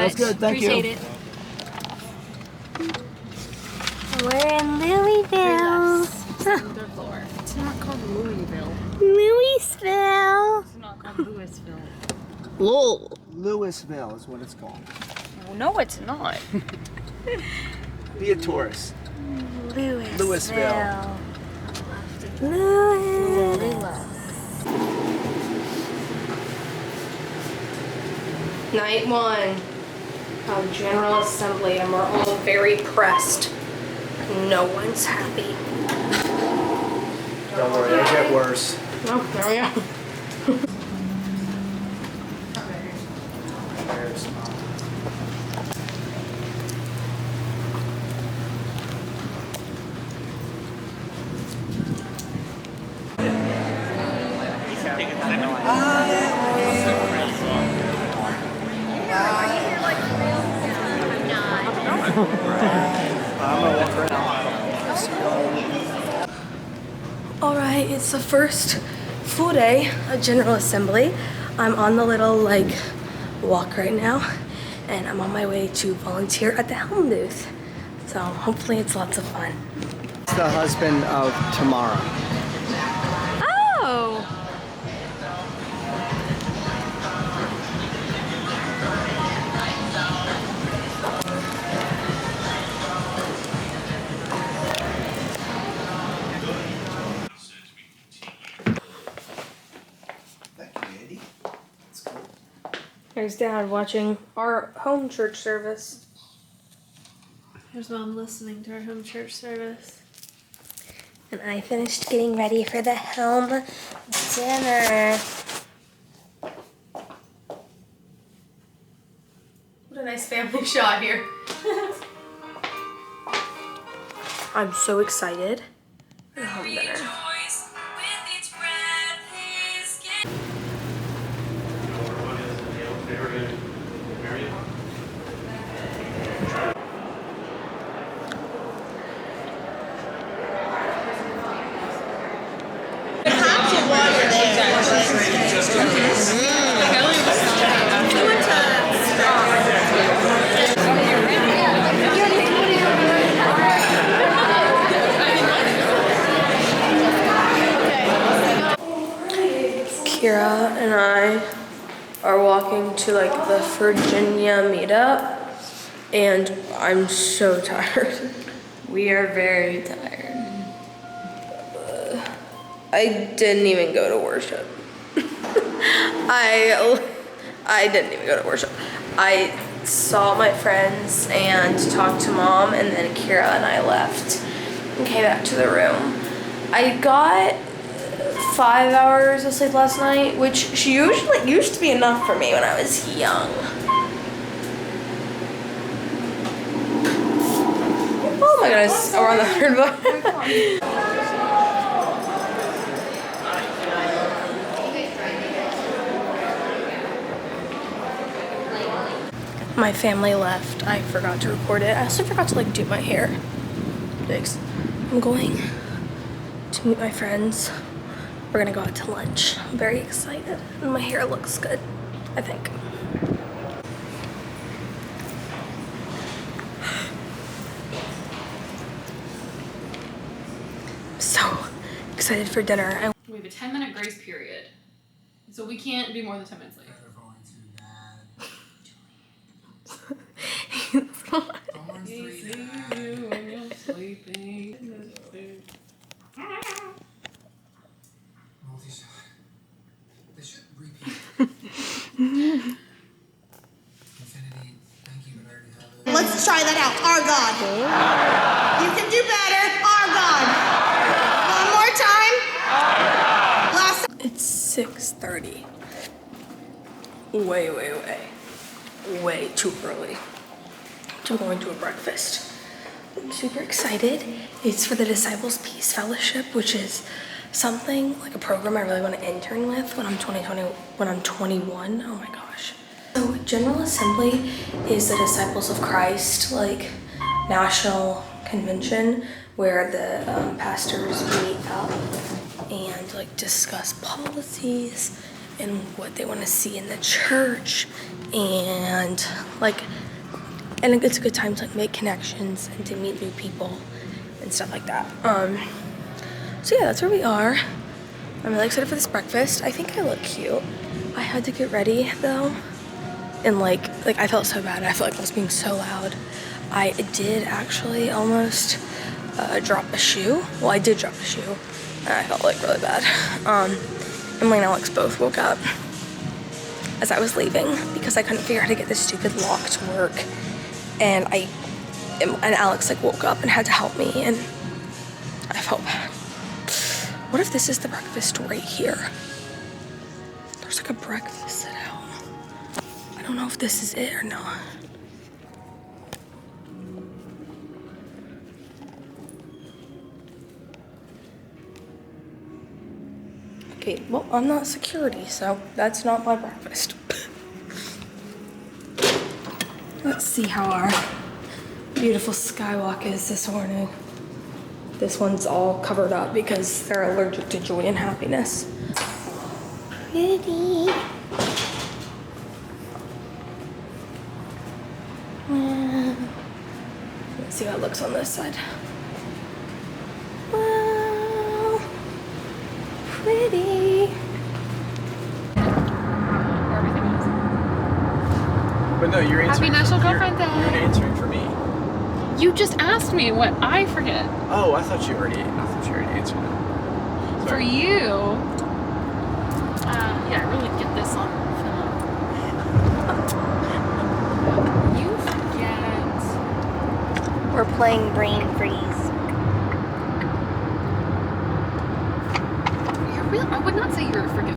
much. Good. Thank Appreciate you. it. We're in Louisville. Third floor. It's not called Louisville. Louisville. It's not called Louisville. Whoa. Louisville is what it's called. Well, no, it's not. Be a tourist. Louisville. Louisville. Louisville. Night 1 of General Assembly, and we're all very pressed. No one's happy. Don't worry, it'll get worse. Oh, there we go. Alright, it's the first full day of General Assembly. I'm on the little walk right now, and I'm on my way to volunteer at the HELM booth. So hopefully it's lots of fun. It's the husband of Tamara. Oh! There's Dad watching our home church service. There's Mom listening to our home church service. And I finished getting ready for the HELM dinner. What a nice family shot here. I'm so excited for the HELM dinner. Kyra and I are walking to the Virginia meetup, and I'm so tired. We are very tired. I didn't even go to worship. I didn't even go to worship. I saw my friends and talked to Mom, and then Kyra and I left and came back to the room. I got 5 hours of sleep last night, which used to be enough for me when I was young. Oh my goodness, we're on the third bar. My family left. I forgot to record it. I also forgot to do my hair. Thanks. I'm going to meet my friends. We're gonna go out to lunch. I'm very excited. And my hair looks good, I think. I'm so excited for dinner. We have a 10-minute grace period, so we can't be more than 10 minutes late. Let's try that out. Our God. You can do better. Our God. One more time. Last. It's 6:30. Way too early to go into a breakfast. I'm super excited. It's for the Disciples Peace Fellowship, which is something a program I really want to intern with when I'm 21. Oh my gosh. So General Assembly is the Disciples of Christ national convention where the pastors meet up and discuss policies and what they want to see in the church, and like, and it's a good time to like make connections and to meet new people and stuff like that. So yeah, that's where we are. I'm really excited for this breakfast. I think I look cute. I had to get ready though, and like I felt so bad. I felt like I was being so loud. I did actually almost drop a shoe. Well, I did drop a shoe, and I felt like really bad. Emily and Alex both woke up as I was leaving because I couldn't figure out how to get this stupid lock to work, and Alex like woke up and had to help me, and I felt bad. What if this is the breakfast right here? There's like a breakfast set out. I don't know if this is it or not. Okay, well, I'm not security, so that's not my breakfast. Let's see how our beautiful skywalk is this morning. This one's all covered up because they're allergic to joy and happiness. Pretty. Let's see how it looks on this side. Wow. Pretty. But no, you're answering. Happy National you're- Girlfriend Day. You're answering for me. You just asked me what I forget. Oh, I thought you already answered it. For Sorry. you, yeah, I really get this on film. You forget. We're playing brain freeze. You're real. I would not say you're forgetful.